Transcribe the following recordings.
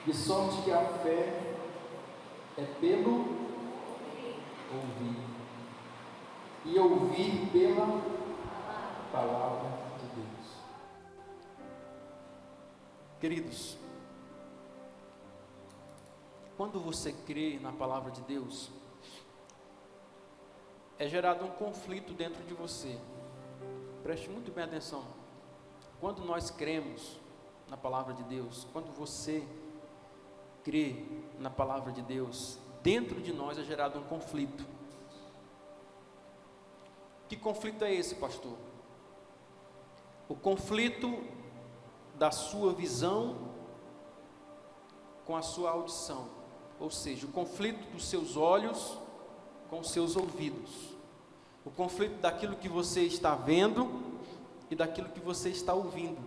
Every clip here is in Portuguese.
De sorte que a fé é pelo ouvir, e ouvir pela palavra de Deus. Queridos, quando você crê na palavra de Deus, é gerado um conflito dentro de você. Preste muito bem atenção. Quando nós cremos na palavra de Deus, quando você crê na palavra de Deus, dentro de nós é gerado um conflito. Que conflito é esse, pastor? O conflito da sua visão com a sua audição, ou seja, o conflito dos seus olhos com os seus ouvidos, o conflito daquilo que você está vendo e daquilo que você está ouvindo,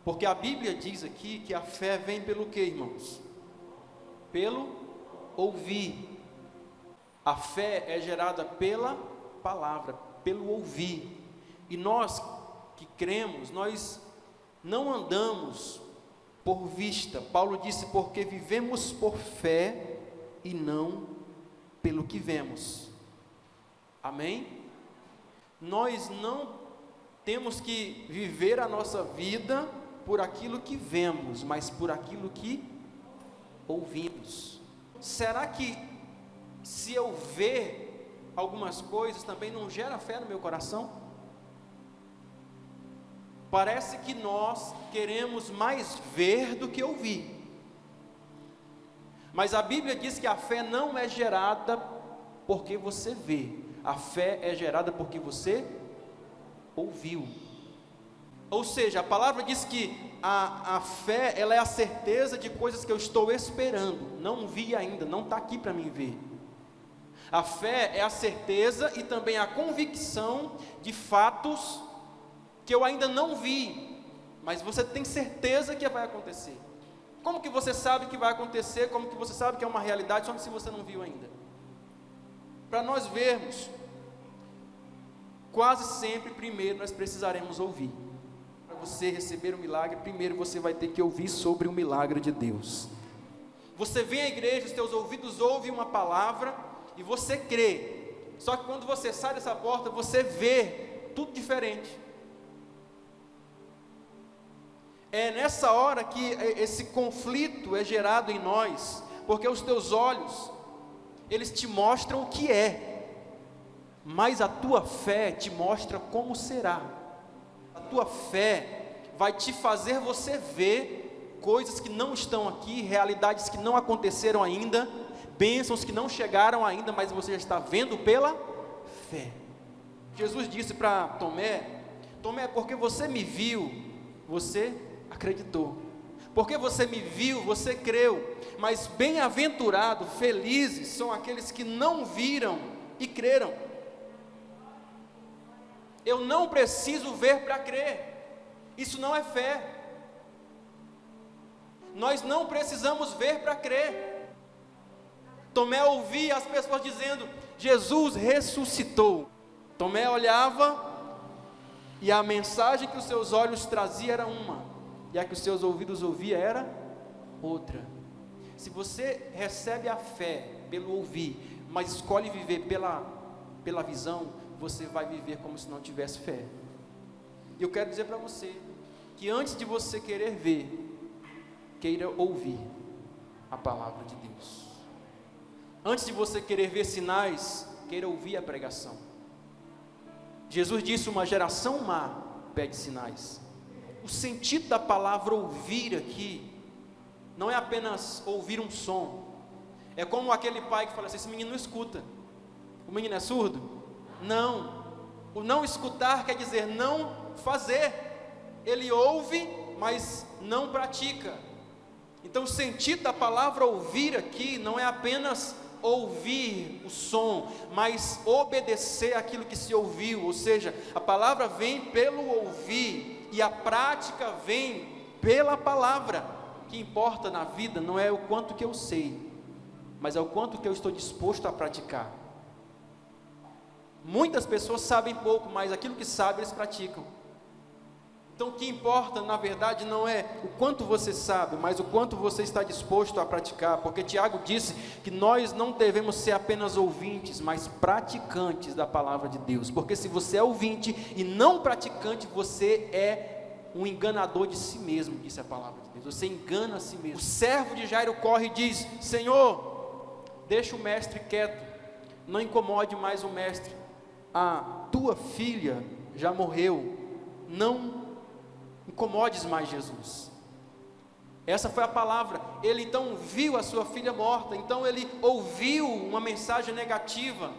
porque a Bíblia diz aqui que a fé vem pelo quê, irmãos? Pelo ouvir. A fé é gerada pela palavra, pelo ouvir, e nós que cremos, nós não andamos por vista. Paulo disse, porque vivemos por fé e não pelo que vemos. Amém? Nós não temos que viver a nossa vida por aquilo que vemos, mas por aquilo que ouvimos. Será que se eu ver algumas coisas também não gera fé no meu coração? Parece que nós queremos mais ver do que ouvir. Mas a Bíblia diz que a fé não é gerada porque você vê. A fé é gerada porque você ouviu. Ou seja, a palavra diz que a fé, ela é a certeza de coisas que eu estou esperando. Não vi ainda, não está aqui para mim ver. A fé é a certeza e também a convicção de fatos que eu ainda não vi, mas você tem certeza que vai acontecer. Como que você sabe que vai acontecer? Como que você sabe que é uma realidade, só se você não viu ainda? Para nós vermos, quase sempre, primeiro nós precisaremos ouvir. Para você receber o milagre, primeiro você vai ter que ouvir sobre o milagre de Deus. Você vem à igreja, os teus ouvidos ouvem uma palavra e você crê. Só que quando você sai dessa porta, você vê tudo diferente. É nessa hora que esse conflito é gerado em nós, porque os teus olhos, eles te mostram o que é, mas a tua fé te mostra como será. A tua fé vai te fazer você ver coisas que não estão aqui, realidades que não aconteceram ainda, bênçãos que não chegaram ainda, mas você já está vendo pela fé. Jesus disse para Tomé: Tomé, porque você me viu, você acreditou. Porque você me viu, você creu. Mas bem-aventurado, felizes são aqueles que não viram e creram. Eu não preciso ver para crer. Isso não é fé. Nós não precisamos ver para crer. Tomé ouvia as pessoas dizendo: Jesus ressuscitou. Tomé olhava e a mensagem que os seus olhos traziam era uma, e a que os seus ouvidos ouviam era outra. Se você recebe a fé pelo ouvir, mas escolhe viver pela visão, você vai viver como se não tivesse fé. E eu quero dizer para você, que antes de você querer ver, queira ouvir a palavra de Deus. Antes de você querer ver sinais, queira ouvir a pregação. Jesus disse: uma geração má pede sinais. O sentido da palavra ouvir aqui não é apenas ouvir um som. É como aquele pai que fala assim: esse menino não escuta. O menino é surdo? Não. O não escutar quer dizer não fazer. Ele ouve, mas não pratica. Então o sentido da palavra ouvir aqui não é apenas ouvir o som, mas obedecer aquilo que se ouviu. Ou seja, a palavra vem pelo ouvir e a prática vem pela palavra. O que importa na vida não é o quanto que eu sei, mas é o quanto que eu estou disposto a praticar. Muitas pessoas sabem pouco, mas aquilo que sabem eles praticam. Então o que importa, na verdade, não é o quanto você sabe, mas o quanto você está disposto a praticar, porque Tiago disse que nós não devemos ser apenas ouvintes, mas praticantes da palavra de Deus, porque se você é ouvinte e não praticante, você é um enganador de si mesmo, disse a palavra de Deus, você engana a si mesmo. O servo de Jairo corre e diz: Senhor, deixa o mestre quieto, não incomode mais o mestre, a tua filha já morreu, não incomodes mais Jesus. Essa foi a palavra. Ele então viu a sua filha morta, então ele ouviu uma mensagem negativa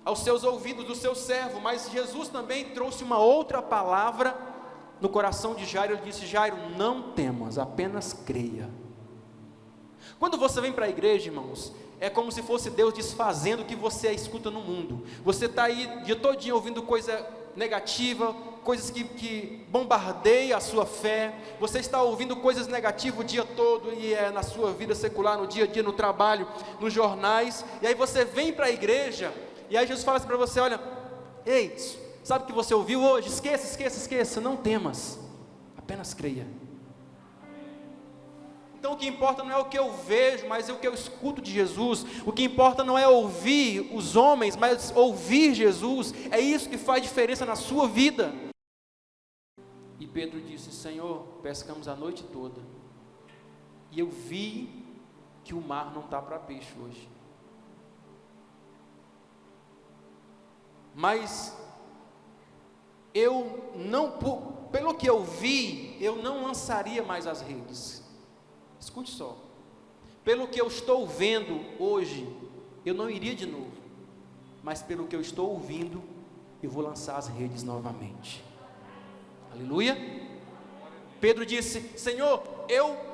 aos seus ouvidos do seu servo, mas Jesus também trouxe uma outra palavra no coração de Jairo. Ele disse: Jairo, não temas, apenas creia. Quando você vem para a igreja, irmãos, é como se fosse Deus desfazendo o que você escuta no mundo. Você está aí o dia todinho ouvindo coisa negativa, coisas que bombardeiam a sua fé. Você está ouvindo coisas negativas o dia todo, e é na sua vida secular, no dia a dia, no trabalho, nos jornais, e aí você vem para a igreja, e aí Jesus fala assim para você: olha, ei, sabe o que você ouviu hoje? Esqueça, não temas, apenas creia. Então o que importa não é o que eu vejo, mas é o que eu escuto de Jesus. O que importa não é ouvir os homens, mas ouvir Jesus. É isso que faz diferença na sua vida. E Pedro disse: Senhor, pescamos a noite toda, e eu vi que o mar não está para peixe hoje. Mas eu não, pelo que eu vi, eu não lançaria mais as redes. Escute só, pelo que eu estou vendo hoje, eu não iria de novo, mas pelo que eu estou ouvindo, eu vou lançar as redes novamente. Aleluia. Pedro disse: Senhor,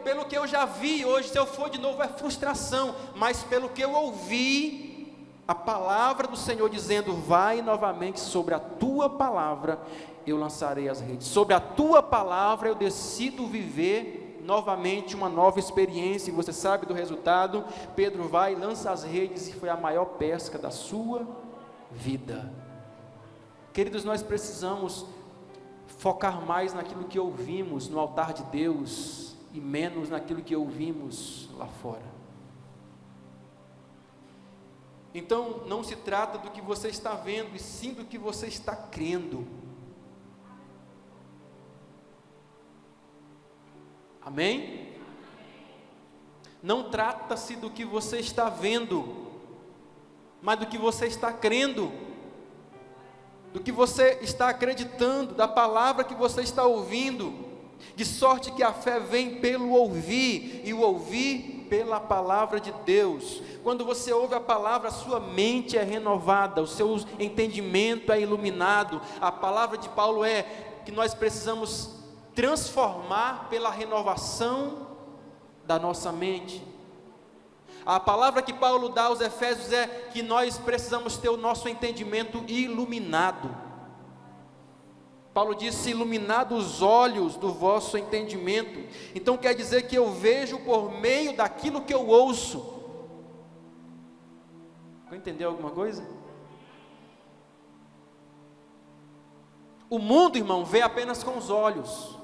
pelo que eu já vi hoje, se eu for de novo é frustração, mas pelo que eu ouvi, a palavra do Senhor dizendo: vai novamente, sobre a tua palavra eu lançarei as redes, sobre a tua palavra eu decido viver novamente uma nova experiência, e você sabe do resultado. Pedro vai, lança as redes, e foi a maior pesca da sua vida. Queridos, nós precisamos focar mais naquilo que ouvimos no altar de Deus, e menos naquilo que ouvimos lá fora. Então, não se trata do que você está vendo, e sim do que você está crendo. Amém? Não trata-se do que você está vendo, mas do que você está crendo, do que você está acreditando, da palavra que você está ouvindo, de sorte que a fé vem pelo ouvir, e o ouvir pela palavra de Deus. Quando você ouve a palavra, a sua mente é renovada, o seu entendimento é iluminado. A palavra de Paulo é que nós precisamos transformar pela renovação da nossa mente. A palavra que Paulo dá aos Efésios é que nós precisamos ter o nosso entendimento iluminado. Paulo disse: iluminado os olhos do vosso entendimento. Então quer dizer que eu vejo por meio daquilo que eu ouço. Entendeu alguma coisa? O mundo, irmão, vê apenas com os olhos,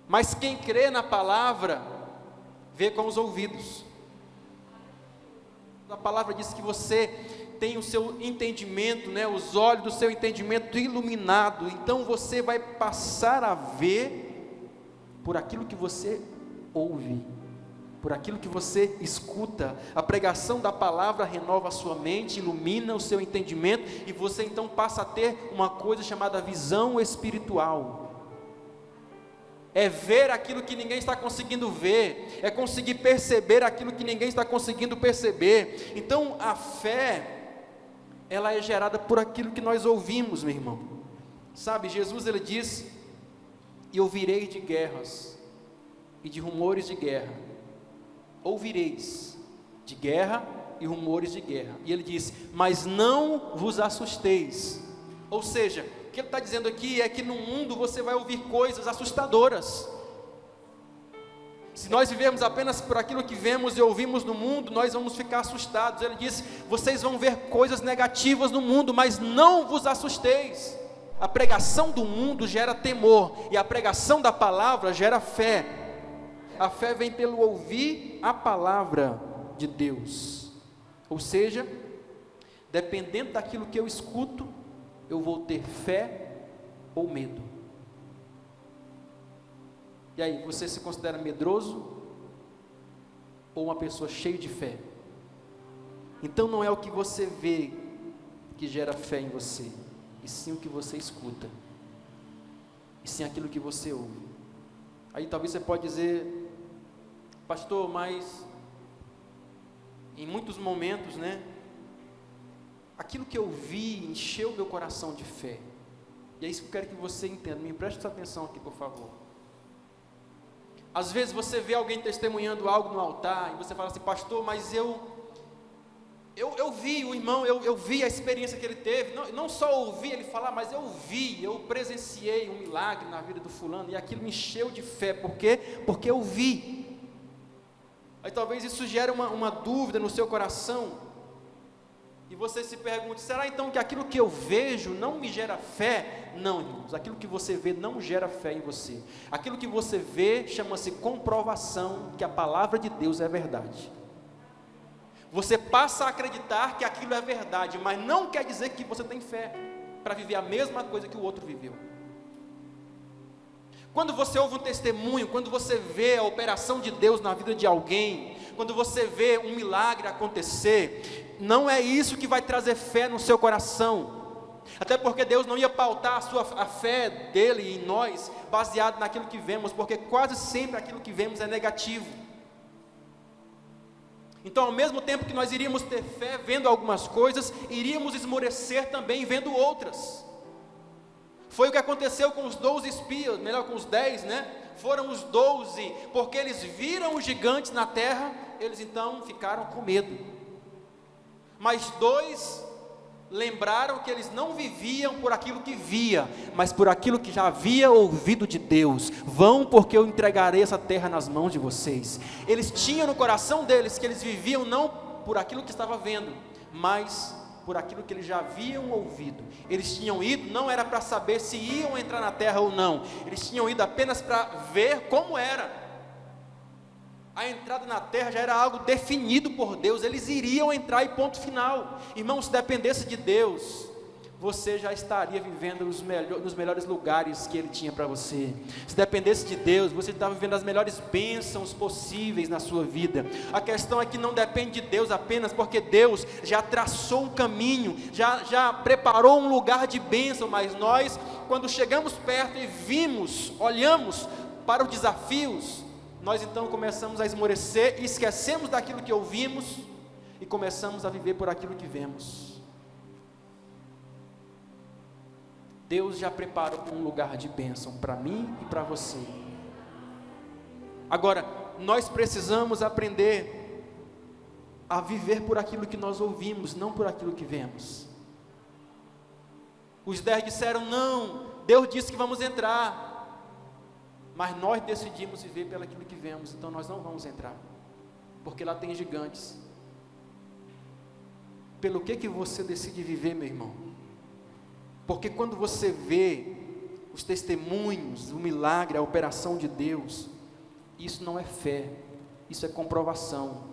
mas quem crê na palavra, vê com os ouvidos. A palavra diz que você tem o seu entendimento, os olhos do seu entendimento iluminado, então você vai passar a ver por aquilo que você ouve, por aquilo que você escuta. A pregação da palavra renova a sua mente, ilumina o seu entendimento, e você então passa a ter uma coisa chamada visão espiritual. É ver aquilo que ninguém está conseguindo ver, é conseguir perceber aquilo que ninguém está conseguindo perceber. Então a fé, ela é gerada por aquilo que nós ouvimos, meu irmão. Sabe, Jesus ele diz: e ouvireis de guerras e de rumores de guerra. Ouvireis de guerra e rumores de guerra. E ele diz: mas não vos assusteis. Ou seja, o que ele está dizendo aqui é que no mundo você vai ouvir coisas assustadoras. Se nós vivermos apenas por aquilo que vemos e ouvimos no mundo, nós vamos ficar assustados. Ele diz: vocês vão ver coisas negativas no mundo, mas não vos assusteis. a pregação do mundo gera temor, e a pregação da palavra gera fé. A fé vem pelo ouvir a palavra de Deus. Ou seja, dependendo daquilo que eu escuto, eu vou ter fé ou medo. E aí, você se considera medroso ou uma pessoa cheia de fé? Então não é o que você vê que gera fé em você, e sim o que você escuta, e sim aquilo que você ouve. Aí talvez você pode dizer: pastor, mas em muitos momentos, aquilo que eu vi encheu meu coração de fé. E é isso que eu quero que você entenda. Me preste sua atenção aqui, por favor. Às vezes você vê alguém testemunhando algo no altar, e você fala assim: pastor, mas eu vi o irmão, eu vi a experiência que ele teve. Não só ouvi ele falar, mas eu presenciei um milagre na vida do fulano, e aquilo me encheu de fé. Por quê? Porque eu vi. Aí talvez isso gere uma dúvida no seu coração, e você se pergunte: será então que aquilo que eu vejo não me gera fé? Não, irmãos, aquilo que você vê não gera fé em você. Aquilo que você vê chama-se comprovação que a palavra de Deus é verdade. Você passa a acreditar que aquilo é verdade, mas não quer dizer que você tem fé para viver a mesma coisa que o outro viveu. Quando você ouve um testemunho, quando você vê a operação de Deus na vida de alguém, quando você vê um milagre acontecer, não é isso que vai trazer fé no seu coração. Até porque Deus não ia pautar a fé dele em nós baseado naquilo que vemos, porque quase sempre aquilo que vemos é negativo. Então, ao mesmo tempo que nós iríamos ter fé vendo algumas coisas, iríamos esmorecer também vendo outras. Foi o que aconteceu com os 12 espias, melhor, com os 10, Foram os 12, porque eles viram os gigantes na terra, eles então ficaram com medo. Mas 2 lembraram que eles não viviam por aquilo que via, mas por aquilo que já havia ouvido de Deus. Vão, porque eu entregarei essa terra nas mãos de vocês. Eles tinham no coração deles que eles viviam não por aquilo que estava vendo, mas por aquilo que eles já haviam ouvido. Eles tinham ido, não era para saber se iam entrar na terra ou não, eles tinham ido apenas para ver como era. A entrada na terra já era algo definido por Deus, eles iriam entrar e ponto final. Irmão, se dependesse de Deus, você já estaria vivendo nos melhores lugares que Ele tinha para você. Se dependesse de Deus, você estava vivendo as melhores bênçãos possíveis na sua vida. A questão é que não depende de Deus apenas porque Deus já traçou um caminho, já preparou um lugar de bênção, mas nós, quando chegamos perto e olhamos para os desafios, nós então começamos a esmorecer e esquecemos daquilo que ouvimos e começamos a viver por aquilo que vemos. Deus já preparou um lugar de bênção para mim e para você. Agora, nós precisamos aprender a viver por aquilo que nós ouvimos, não por aquilo que vemos. Os 10 disseram: não, Deus disse que vamos entrar. Mas nós decidimos viver pelo aquilo que vemos, então nós não vamos entrar, porque lá tem gigantes. Pelo que você decide viver, meu irmão? Porque quando você vê os testemunhos, o milagre, a operação de Deus, isso não é fé, isso é comprovação.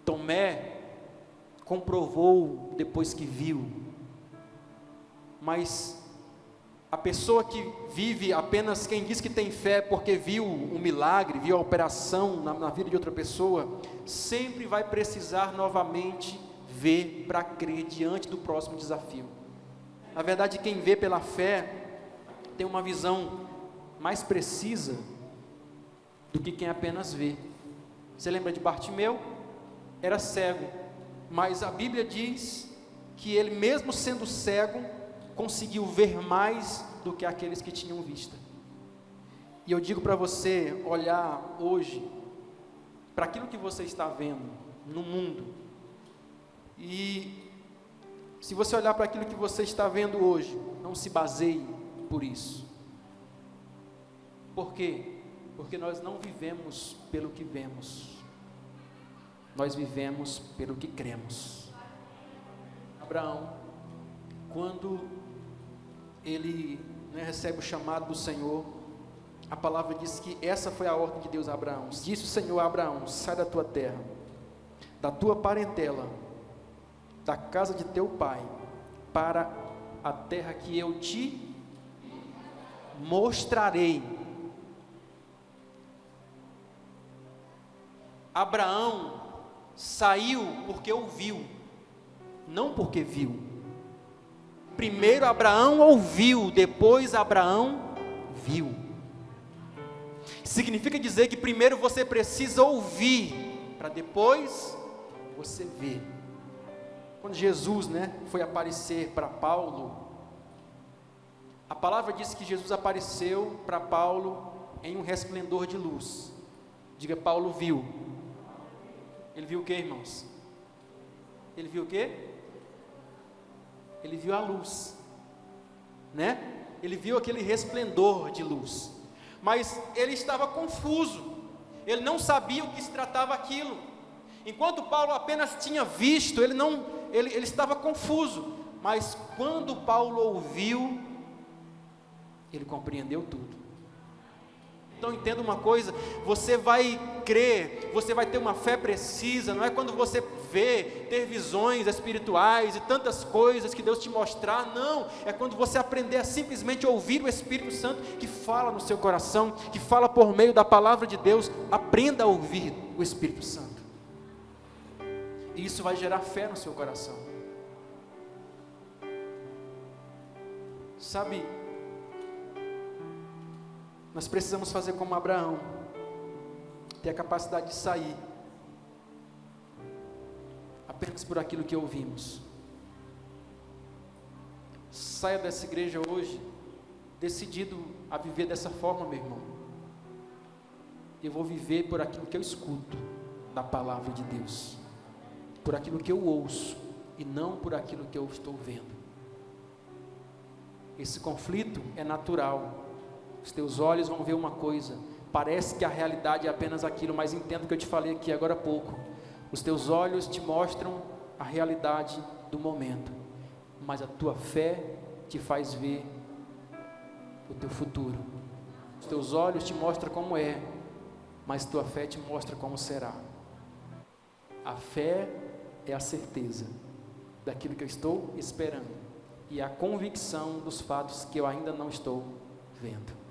Tomé comprovou depois que viu, mas a pessoa que vive apenas, quem diz que tem fé porque viu um milagre, viu a operação na vida de outra pessoa, sempre vai precisar novamente ver para crer diante do próximo desafio. Na verdade, quem vê pela fé tem uma visão mais precisa do que quem apenas vê. Você lembra de Bartimeu? Era cego, mas a Bíblia diz que ele, mesmo sendo cego, conseguiu ver mais do que aqueles que tinham vista. E eu digo para você olhar hoje para aquilo que você está vendo no mundo, e se você olhar para aquilo que você está vendo hoje, não se baseie por isso. Por quê? Porque nós não vivemos pelo que vemos, nós vivemos pelo que cremos. Abraão, quando ele, recebe o chamado do Senhor. A palavra diz que essa foi a ordem de Deus a Abraão. Disse o Senhor a Abraão: sai da tua terra, da tua parentela, da casa de teu pai, para a terra que eu te mostrarei. Abraão saiu porque ouviu, não porque viu. Primeiro Abraão ouviu, depois Abraão viu. Significa dizer que primeiro você precisa ouvir, para depois você ver. Quando Jesus, foi aparecer para Paulo, a palavra diz que Jesus apareceu para Paulo em um resplendor de luz. Diga: Paulo viu. Ele viu o que, irmãos? Ele viu o que? Ele viu a luz, Ele viu aquele resplendor de luz, mas ele estava confuso, ele não sabia o que se tratava aquilo. Enquanto Paulo apenas tinha visto, ele estava confuso, mas quando Paulo ouviu, ele compreendeu tudo. Então entenda uma coisa: você vai crer, você vai ter uma fé precisa, não é quando você ter visões espirituais e tantas coisas que Deus te mostrar, não, é quando você aprender a simplesmente ouvir o Espírito Santo que fala no seu coração, que fala por meio da palavra de Deus. Aprenda a ouvir o Espírito Santo, e isso vai gerar fé no seu coração. Sabe, nós precisamos fazer como Abraão, ter a capacidade de sair apenas por aquilo que ouvimos. Saia dessa igreja hoje decidido a viver dessa forma, meu irmão. Eu vou viver por aquilo que eu escuto da palavra de Deus, por aquilo que eu ouço e não por aquilo que eu estou vendo. Esse conflito é natural. Os teus olhos vão ver uma coisa, parece que a realidade é apenas aquilo, mas entenda o que eu te falei aqui agora há pouco. Os teus olhos te mostram a realidade do momento, mas a tua fé te faz ver o teu futuro. Os teus olhos te mostram como é, mas tua fé te mostra como será. A fé é a certeza daquilo que eu estou esperando, e a convicção dos fatos que eu ainda não estou vendo.